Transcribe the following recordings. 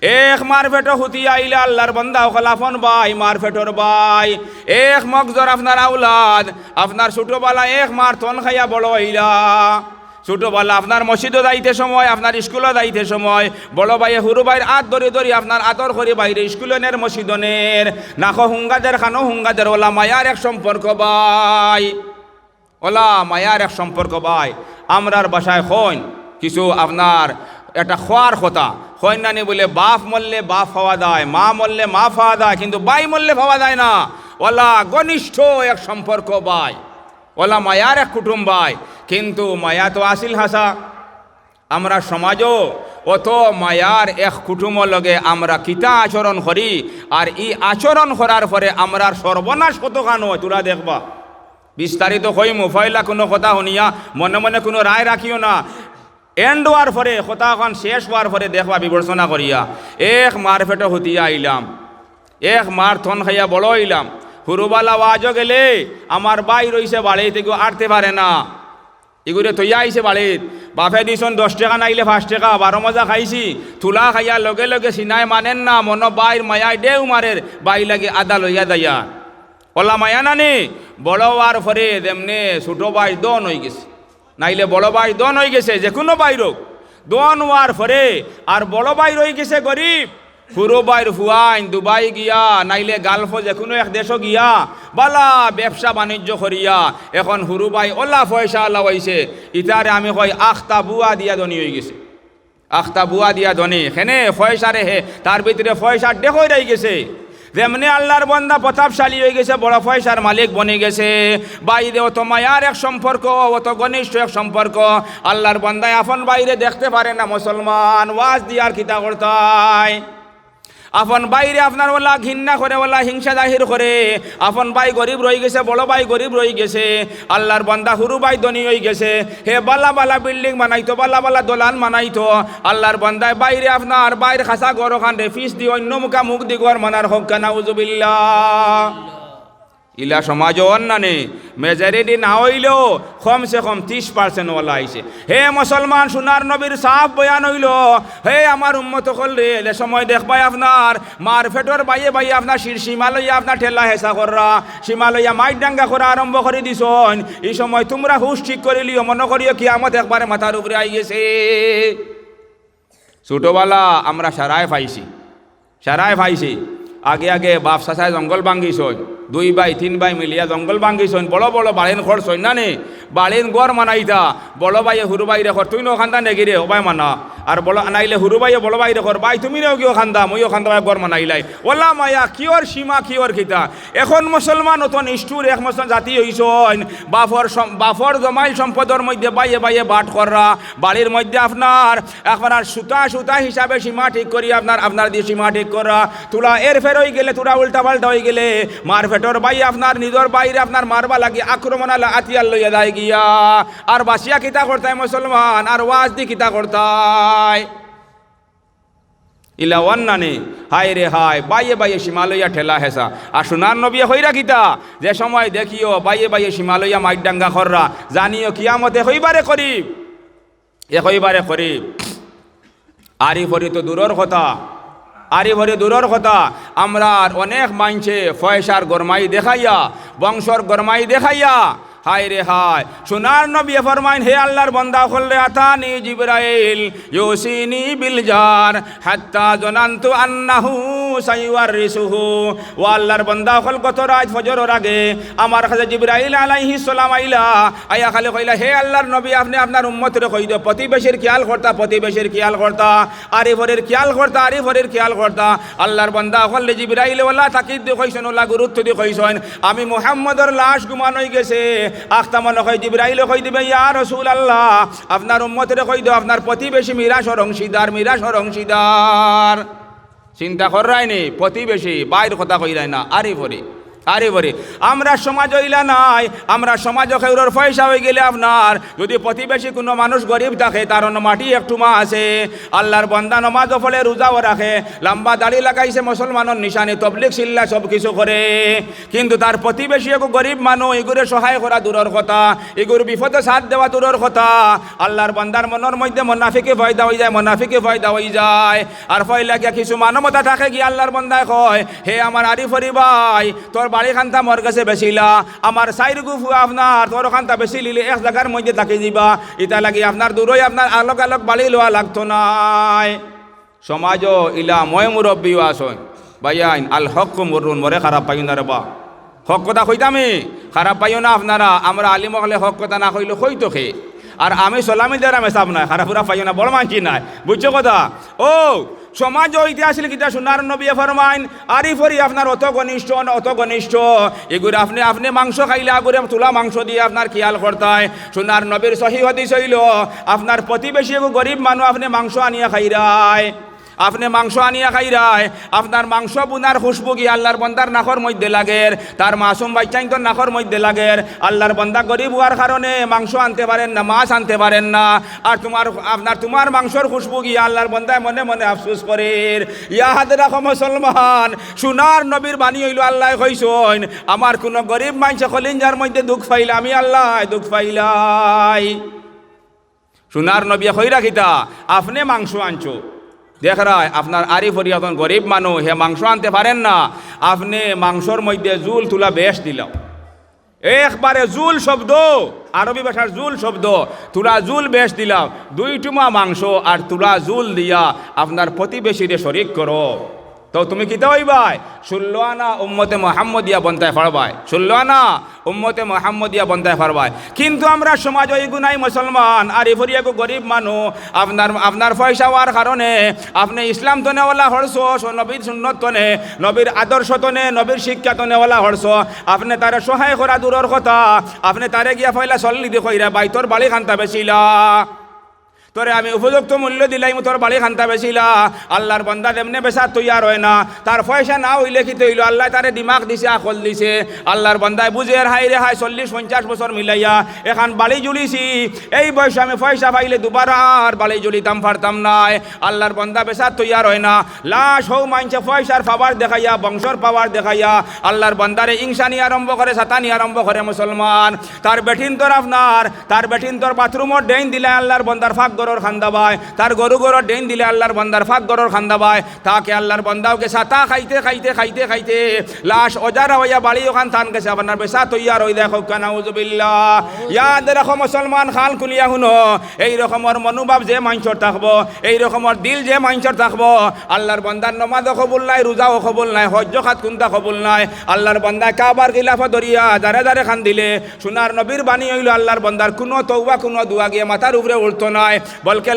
এক মার ফেটো হুতিয়া আইলা আল্লাহর বান্দা খলাফন ভাই মার ফেটোর ভাই এক মগজর আপনার আউলাদ আপনার ছোটবেলা এক মার তন খাইয়া বড় হইলা ছোটবেলা আপনার মসজিদও যাইতে সময় আপনার স্কুলও যাইতে সময় বড় ভাইয়ে হুরু ভাইয়ের আত ধরে ধরি আপনার আদর করে বাইরে স্কুলনের মসজিদনের নাখো হুঙ্গাদের খানো হুঙ্গাদের ওলা মায়ার এক সম্পর্ক ভাই ওলা মায়ার এক সম্পর্ক ভাই আমরার বাসায় হইন কিছু আপনার একটা খোয়ার কথা হয় না নি বলে বাপ মরলে বাপ হওয়া যায় মা মরলে মা পাওয়া যায় কিন্তু বাই মরলে পাওয়া যায় না ওলা ঘনিষ্ঠ এক সম্পর্ক ভাই ওলা মায়ার এক কুটুম ভাই কিন্তু মায়া তো আসিল হাসা আমরা সমাজও অত মায়ার এক কুটুম লগে আমরা কিতা আচরণ করি আর এই আচরণ করার পরে আমরার সর্বনাশ কতখানো তোরা দেখবা বিস্তারিত হইমু ফয়লা কোনো কথা শুনিয়া মনে মনে কোনো রায় রাখিও না এন্ড হওয়ার পরে কথাখন শেষ হওয়ার পরে দেখবা বিবেচনা করিয়া এক মার ফেটো হতিয়া আইলাম এক মার থন খাইয়া বড় হইলাম হুরুবালা ওয়াজও গেলে আমার বাই রইছে বাড়ি থেকে আটতে পারে না এগুলো তৈয়া আইছে বাড়িত বাপে দিছন 10 টাকা নাইলে 5 টাকা 12 মজা খাইছি তুলা খাইয়া লগে লগে সিনাই মানেন না মন বাইর মায়ায় দেও মারের বাই লাগে আদা লইয়া দাইয়া ওলা মায়া নানি বড় হওয়ার পরে তেমনি ছোট ভাই দন হয়ে গেছে নাইলে বড় ভাই দন হয়ে গেছে যে কোনো ভাই রোগ দন হওয়ার পরে আর বড় ভাই রয়ে গেছে গরিব হুরু ভাইর ফুয়াইন দুবাই গিয়া নাইলে গালফ যে কোনো এক দেশও গিয়া বালা ব্যবসা বাণিজ্য করিয়া এখন হুরু ভাই ওলা পয়সা লাগাইছে ইতারে আমি কই আখতা বুয়া দিয়া ধনী হয়ে গেছে আখতা বুয়া দিয়া ধনী হেনে পয়সারে হে তার ভিতরে পয়সা দেখই রয়ে গেছে যেমনি আল্লাহর বন্দা প্রতাপশালী হয়ে গেছে বড় পয়সার মালিক বনে গেছে বাইরে অত মায়ার এক সম্পর্ক অত ঘনিষ্ঠ এক সম্পর্ক আল্লাহর বন্দায় আপন বাইরে দেখতে পারে না মুসলমান ওয়াজ দিয়ার কিতা করতায় আপন বাইরে আপনার ওলা ঘৃণা করে ওলা হিংসা জাহির করে আপন ভাই গরিব রয়ে গেছে বড় ভাই গরিব রয়ে গেছে আল্লাহর বান্দা হুরু ভাই ধনী হয়ে গেছে হে বালা বালা বিল্ডিং বানাইতো বালা বালা দোলান বানাইতো আল্লাহর বান্দায় বাইরে আপনার বাইরে খাসা গড় খান রে ফিস দি অন্য মুখা মুখ দি গড় মানার হক কানা উজুবিল্লাহ ইলা সমাজ অন্যানে মেজরিটি না হইলেও কমসে কম 30% ওলা আইছে হে মুসলমান সোনার নবীর সাফ বয়ান হইল হে আমার উম্মত করলে এ সময় দেখবাই আপনার মার ফেটর বাইয়ে বাইয়ে আপনার সীমা লইয়া আপনার ঠেলা হেসা কররা সীমা লইয়া মাইট ডাঙ্গা করা আরম্ভ করে দিছন এই সময় তোমরা হুশ ঠিক করে লিও মনে করিও কিয়ামত একবারে মাথার উপরে আই গেছে ছোটবেলা আমরা সারায় পাইছি আগে আগে বাপ চাচায় জঙ্গল ভাঙ্গিছন 2 ভাই 3 ভাই মিলিয়া জঙ্গল ভাঙ্গিছন বড় বড় বাড়িন খরচন না নে বাড়িন গড় মানাইতা বড় ভাইয়ে হুরু ভাই রেখর তুই ওখানটা নেগিরে ওবাই মানা আর বড় নাইলে হুরু ভাইয়ে বড় ভাই রেখর ভাই তুমি রেও কি ওখানটা মই ওখানটা ভাই গড় মানাইলাই ওলা মায়া কিয়র সীমা কিয়র খিতা এখন মুসলমান অত নিষ্ঠুর এক মুসলমান জাতি হইছন বাফর জমাইল সম্পদের মধ্যে বাইয়ে বাইয়ে বাট কররা বাড়ির মধ্যে আপনার সুতা হিসাবে সীমা ঠিক করি আপনার দিয়ে সীমা ঠিক করা তুলা এর ফের হয়ে গেলে তোরা উল্টা পাল্টা হয়ে গেলে মার ফেটর ভাই আপনার নিজের বাইরে আপনার মারবা লাগে আক্রমণ আতিয়ার লইয়া যায় গিয়া আর বাসিয়া কিতা করতায় মুসলমান আর ওয়াজ দি কিতা করতায় ইলা ওয়ান্নানে হায় রে হায় বাইয়ে বাইয়ে সীমালইয়া ঠেলা হেসা আর সোনার নবী হইরা কিতা যে সময় দেখিও বাইয়ে বাইয়ে সীমালইয়া মাইক ডাঙ্গা খররা জানিও কিয়ামতে হইবারে করিব আরি ভরি তো দূরের কথা আমরা অনেক মানছে ফয়সার গরমাই দেখাইয়া বংশর গরমাই দেখাইয়া হায় রে হায় সোনার নবী ফরমাইন হে আল্লাহর বান্দা হলে আতানি জিবরাইল ইউসিনি বিল জার হাত্তা জানান্তু আন্নাহু সাইওয়ারিসুহু ও আল্লাহর বান্দা হল গত রাত ফজরের আগে আমার কাছে জিবরাইল আলাইহিস সালাম আয়া খালি কইলা হে আল্লাহর নবী আপনি আপনার উম্মতের কই দিও প্রতিবেশীর খেয়াল করতা আরিফরের খেয়াল করতা আল্লাহর বান্দা হল জিবরাইল ওয়ালা তাকিদ দি কইছেন ওলা গুরুত্ব দি কইছেন আমি মুহাম্মদের লাশ গুমান হই গেছে আখতামন কই জিবরাইল কই দিবে ইয়া রাসূলুল্লাহ আপনার উম্মতের কই দাও আপনার প্রতিবেশী মিরাসর অংশীদার চিন্তা করাই নি প্রতিবেশী বাইর কথা কই রাই না আরে পরে আরে বরে আমরা সমাজ হইলা নাই, আমরা সমাজ খেউরর পয়সা হয়ে গেলে আপনার যদি প্রতিবেশী কোনো মানুষ গরিব থাকে তার মাটি একটু মা আছে, আল্লাহর বন্দা নমাজও ফলে রোজাও রাখে, লম্বা দাড়ি লাগাইছে মুসলমানের নিশানি, তবলিগ সিল্লা সব কিছু করে, কিন্তু তার প্রতিবেশী এক গরিব মানুষ, এগুলো সহায় করা দূরের কথা, এগুলো বিপদে সাথ দেওয়া দূরের কথা। আল্লাহর বন্দার মনের মধ্যে মুনাফিকে ফয়দা হয়ে যায়, মুনাফিকে ফয়দা হয়ে যায়। আর ফয়লা গিয়া কিছু মানবতা থাকে কি আল্লাহর বন্দায় কয়, হে আমার আরিফরি ভাই, তোর বাড়ি খান্তা মোর কাছে বেশিলা, আমার সাইর গুফু আপনার তোর খান্তা বেশি লিলে এক জায়গার মধ্যে তাকে দিবা, ইটা লাগি আপনার দূরই আপনার আলোক আলোক বাড়ি লওয়া লাগতো নাই। সমাজও ইলা মই মুরব্বীও আসন ভাইয়াইন, আল হক মরুন, মরে খারাপ পাই না রে বা, হক কথা কইতামি খারাপ পাইও না আপনারা, আমরা আলিম হলে হক কথা না কইলে কইতো খে, আর আমি সলামি দেওয়ার আমি চাপ নাই, খারাপ পুরা পাইও না, বড় মানছি নাই, বুঝছো কথা। ও সমাজ ইতিহাস কিতা সোনার নবী ফরমাইন, আরিফরি আপনার অত ঘনিষ্ঠ অত ঘনিষ্ঠ, এগুলো আপনি মাংস খাইলে আগুরে তুলা মাংস দিয়ে আপনার খেয়াল করতায়। সোনার নবীর সহি হাদিস হইল, আপনার প্রতিবেশী গরিব মানুষ আপনি মাংস আনিয়া খাইরায়, আপনি মাংস আনিয়া খাইরায়, আপনার মাংস বুনার খুশবু কি আল্লাহর বন্দার নাকর মধ্যে লাগের, তার মাসুম বাচ্চাইন তোর নাকর মধ্যে লাগের, আল্লাহর বন্দা গরিব হওয়ার কারণে মাংস আনতে পারেন না, মাছ আনতে পারেন না, আর তোমার মাংসর খুশবু গিয়ে আল্লাহর বন্দায় মনে মনে আফসোস করেন। ইয়াদ রাখো মুসলমান, সোনার নবীর বাণী হইল আল্লাহ কইসইন, আমার কোনো গরিব মানুষ কলিঞ্জার মধ্যে দুঃখ পাইলে আমি আল্লাহ দুঃখ পাইলাই। সোনার নবী কইরা কিতা, আপনি মাংস আনছো, দেখ রায় আপনার আরিফরি এখন গরিব মানুষ, হে মাংস আনতে পারেন না, আপনি মাংসর মধ্যে জুল তুলা বেশ দিলাম, একবারে জুল শব্দ, আরবি ভাষার জুল শব্দ, তুলা জুল বেশ দিলাম, 2 টুমা মাংস আর তুলা জুল দিয়া আপনার প্রতিবেশীরে শরিক করো, তো তুমি কিতা হইবাই, 16 আনা উম্মতে মুহাম্মদিয়া বন্তায় ফারবাই, 16 আনা উম্মতে মুহাম্মদিয়া বন্তায় ফারবাই। কিন্তু আমরা সমাজ ওই গুনাই মুসলমান, আর এফরিয়াকে গরিব মানুষ, আপনার পয়সা হওয়ার কারণে আপনি ইসলাম তো নেওয়ালা হরছ, নবীর সুন্নত তো নে, নবীর আদর্শ তো নে, নবীর শিক্ষা তো নেওয়ালা হরছ, আপনি তারে সহায় করা দূরের কথা, আপনি তারে গিয়া ফয়লা চল্লি দিয়ে কইরা বাই তোর বাড়ি খান্তা বেশিলা, তোরে আমি উপযুক্ত মূল্য দিলাই, তোর বাড়ি খান্তা বেশিলা, আল্লাহর বন্দা তেমনি বেচা তৈয়ার হয় না, তার পয়সা না হইলে কি তৈল, আল্লাহ তারে দিমাগ দিছে, আকল দিছে, আল্লাহর বন্দায় বুঝে হাই রে হাই 40-50 বছর মিলাইয়া এখন বাড়ি জুলিছি, এই বয়সে আমি পয়সা পাইলে দুবার আর বাড়ি জুলিতাম পারতাম নাই, আল্লাহর বন্দা বেচা তৈয়ার হয় না, লাশ হৌ মানছে পয়সার পাওয়ার দেখাইয়া, বংশর পাওয়ার দেখাইয়া আল্লাহর বন্দারে ইংসানি আরম্ভ করে, সাতানি আরম্ভ করে মুসলমান, তার বেঠিন তোর বাথরুমর ডেইন দিলে আল্লাহর বন্দার ফাঁক গরর খান্দাবাই, তার গরু গরর ডেইন দিলে আল্লাহর বন্দার ফাঁক গরর খান্দাবাই, তাকে আল্লাহর বন্দাওকে সাতা খাইতে খাইতে খাইতে খাইতে লাশ অজারা হইয়া বাড়ি ওখান থান গেছে, আপনার বেসা তৈয়ার হই দেখো কানাউজুবিল্লাহ। ইয়াদ রাখো মুসলমান, খাল খুলিয়া শুনো, এই রকমের মনোভাব যে মানুষের থাকবো, এই রকমের দিল যে মানুষের থাকবো, আল্লাহর বন্দার নমাজও কবুল নাই, রোজাও কবুল নাই, হজ্জ খাত কুন্তা কবুল নাই, আল্লাহর বন্দা কাবার গিলাফা দরিয়া দারে দারে খান দিলে, সোনার নবীর বাণী হইল আল্লাহর বন্দার কোনো তওবা কোনো দোয়া গিয়ে মাথার উপরে উঠতো নাই, বলকে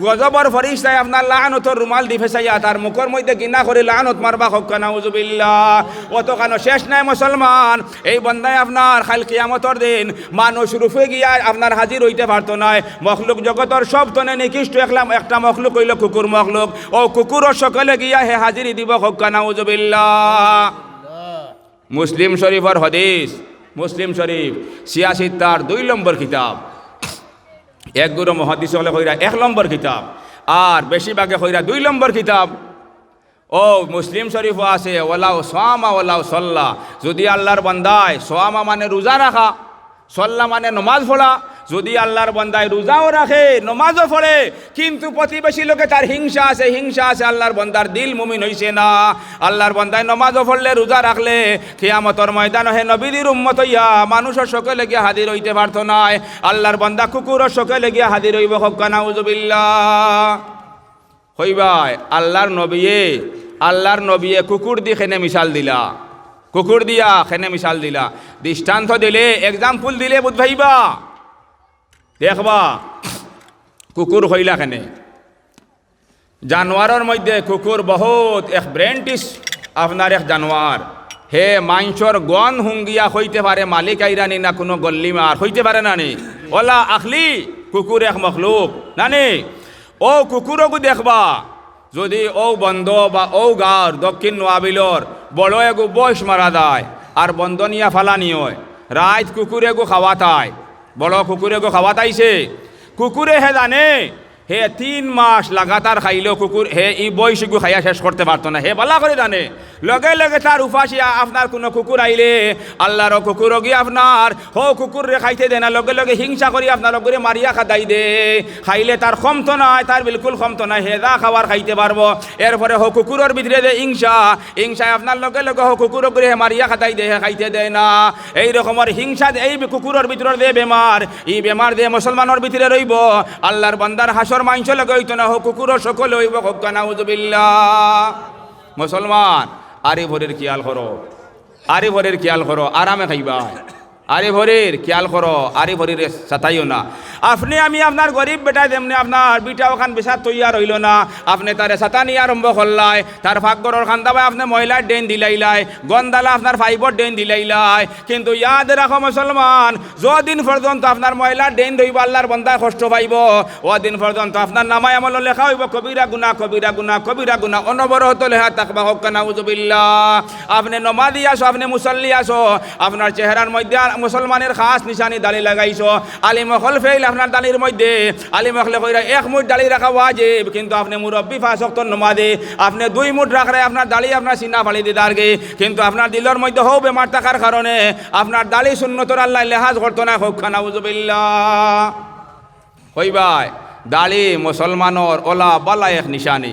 গজবর ফরিস্তায় আপনার লাআনতর রুমাল দি ফেসাইয়া তার মুখের মধ্যে গিনা করে লাআনত মারবা হোক নাউজুবিল্লাহ। অত কেন শেষ নাই মুসলমান, এই বন্দায় আপনার খাল কিয়ামতর দিন মানুষ রূপে গিয়া আপনার হাজির হইতে পারতো নাই, মখলুক জগতর সব তনে নিকৃষ্ট একটা মখলুক হইল কুকুর মখলুক, ও কুকুরর সকলে গিয়া হে হাজিরি দিব হোক নাউজুবিল্লাহ। মুসলিম শরীফর হাদিস, মুসলিম শরীফ 86 তার 2 নম্বর কিতাব, এক গুরু মহাদিস হলে কইরা 1 নম্বর কিতাব, আর বেশিরভাগে কইরা 2 নম্বর কিতাব। ও মুসলিম শরীফও আছে, ওলাও সোয়ামা ওলাও সল্লা, যদি আল্লাহর বান্দায় সোয়ামা মানে রোজা রাখা, সল্লা মানে নমাজ পড়া, যদি আল্লাহর বান্দায় রোজাও রাখে নমাজও পড়ে, কিন্তু প্রতিবেশী লোকে তার হিংসা আছে, আল্লাহর বান্দার দিল মুমিন হইছে না, আল্লাহর বান্দায় নমাজও পড়লে রোজা রাখলে কিয়ামতের ময়দান হে নবীর উম্মত হইয়া মানুষের সকলে গিয়া হাজির হইতে পারতো নাই, আল্লাহর বান্দা কুকুরের সকলে গিয়া হাজির হইব হোক নাউজুবিল্লাহ। হইবাই আল্লাহর নবিয়ে কুকুর দি খেনে মিশাল দিলা, কুকুর দিয়া খেনে মিশাল দিলা, দৃষ্টান্ত দিলে, এক্সাম্পল দিলে বুঝ ভাইবা, দেখবা কুকুর হইলা খেনে, জানোয়ারের মধ্যে কুকুর বহুত এক ব্রেন্টিস আপনার এক জানোয়ার, হে মাংসর গন হুঙ্গিয়া হইতে পারে মালিক আইরানি না কোনো গল্লিমার হইতে পারে নানি, ওলা আখলি কুকুর এক মখলুক নানি, ও কুকুরকু দেখবা, যদি ও বন্ধ বা ও গাঁর দক্ষিণ নোয়াবিলর বড় এগু বয়স মারা যায়, আর বন্ধনিয়া ফালানি হয় রাত কুকুরে গো খাওয়াতায় বড় কুকুরে গো খাওয়াতাইছে কুকুরে হে জানে হে 3 মাস লাগাতার খাইলেও কুকুর হে এই বয়সীগু খাইয়া শেষ করতে পারতো না হে বালা করে জানে লগে লগে তার উপাসিয়া আপনার কোনো কুকুর আইলে আল্লাহর কুকুরও গিয়ে আপনার হো কুকুর রে খাইতে দে না লগে লগে হিংসা করি আপনার লগে মারিয়া খাদাই দে খাইলে তার ক্ষমতো নাই তার বিলকুল ক্ষমতো নাই হে যা খাবার খাইতে পারবো এরপরে হো কুকুরের ভিতরে দে হিংসায় আপনার লগে লগে হো কুকুর করে মারিয়া খাদাই দে হে খাইতে দেয় না এই রকমের হিংসা এই কুকুরের ভিতরে দে বেমার এই বেমার দে মুসলমানের ভিতরে রইব আল্লাহর বান্দার হাসর মাইনছ লগে হইতো না হো কুকুর সকলে হইব হক্কা নাউজুবিল্লাহ মুসলমান আরে ভরের খেয়াল করো আরে ভরের খেয়াল করো আরামে খাইবা আরে ভরের খেয়াল করো আরে ভরের সাতাইও না আপনি আমি আপনার গরিব বেটা যেমনি আপনার বিটা ওখান বেশা তৈয়ার হইল না আপনি তারে সাতানি আরম্ভ করলাই তার ফাঁকগরের খান্দাবাই আপনি মহিলার ডেন দিলাইলাই গন্দালা আপনার ফাইবর ডেন দিলাইলাই কিন্তু ইয়াদ রাখো মুসলমান যদিন পর্যন্ত আপনার মহিলার ডেন ধইব আল্লাহর বন্দায় কষ্ট পাইব ওদিন পর্যন্ত আপনার নামায় আমল লেখা হইব কবিরা গুনাহ কবিরা গুনাহ কবিরা গুনাহ অনবরত লেখা তাকবা হক্কা নাউজুবিল্লাহ আপনি নমাজি আসো আপনি মুসল্লি আসো আপনার চেহারার মধ্যে মুসলমানের খাস নিশানি দালি লাগাইছো আলিম হল ফেল আপনার দালির মধ্যে আলিম হলে কইরা 1 মুঠ দালি রাখা ওয়াজিব কিন্তু আপনি মুরব্বি 5 ওয়াক্ত নামাজে আপনি 2 মুঠ রাখলে আপনার দালি আপনার সিনা ফালি দিদারগে কিন্তু আপনার দিলের মধ্যে হও বেমার থাকার কারণে আপনার দালি সুন্নতর আল্লাহ লেহাজ করতো না হক্কা নাউজুবিল্লাহ হই ভাই দালি মুসলমানের ওলা বালা এক নিশানি